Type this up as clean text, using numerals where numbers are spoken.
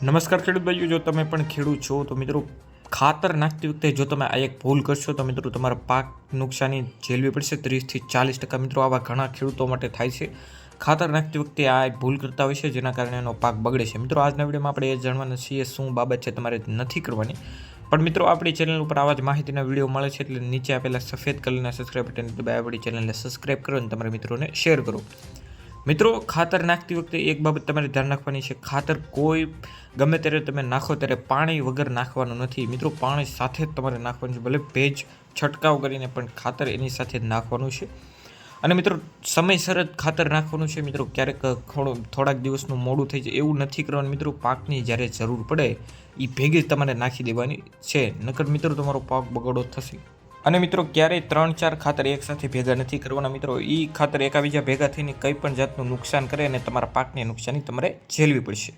નમસ્કાર ખેડૂત ભાઈઓ, જો તમે પણ ખેડૂત છો તો મિત્રો ખાતર નાખતી વખતે જો તમે આ એક ભૂલ કરશો તો મિત્રો તમારા પાક નુકસાની ઝેલવી પડશે 30 થી 40%. મિત્રો આવા ઘણા ખેડૂતો માટે થાય છે. ખાતર નાખતી વખતે આ એક ભૂલ કરતા હોય છે, જેના કારણે એનો પાક બગડે છે. મિત્રો આજના વિડીયોમાં આપણે એ જાણવાના છીએ શું બાબત છે તમારે નથી કરવાની. પણ મિત્રો આપણી ચેનલ ઉપર આવા જ માહિતીના વિડીયો મળે છે, એટલે નીચે આપેલા સફેદ કલરના સબસ્ક્રાઇબ બટન દબાવી આપણી ચેનલને સબસ્ક્રાઇબ કરો અને તમારા મિત્રોને શેર કરો. મિત્રો ખાતર નાખતી વખતે એક બાબત તમારે ધ્યાન રાખવાની છે. ખાતર કોઈ ગમે ત્યારે તમે નાખો ત્યારે પાણી વગર નાખવાનું નથી. મિત્રો પાણી સાથે જ તમારે નાખવાનું છે. ભલે ભેજ છંટકાવ કરીને પણ ખાતર એની સાથે જ નાખવાનું છે. અને મિત્રો સમયસર જ ખાતર નાખવાનું છે. મિત્રો ક્યારેક થોડાક દિવસનું મોડું થઈ જાય એવું નથી કરવાનું. મિત્રો પાકની જ્યારે જરૂર પડે એ ભેગી જ તમારે નાખી દેવાની છે, નકર મિત્રો તમારો પાક બગડો થશે. અને મિત્રો ક્યારેય 3-4 ખાતર એકસાથે ભેગા નથી કરવાના. મિત્રો એ ખાતર એકાબીજા ભેગા થઈને કંઈ પણ જાતનું નુકસાન કરે અને તમારા પાકની નુકસાની તમારે ઝેલવી પડશે.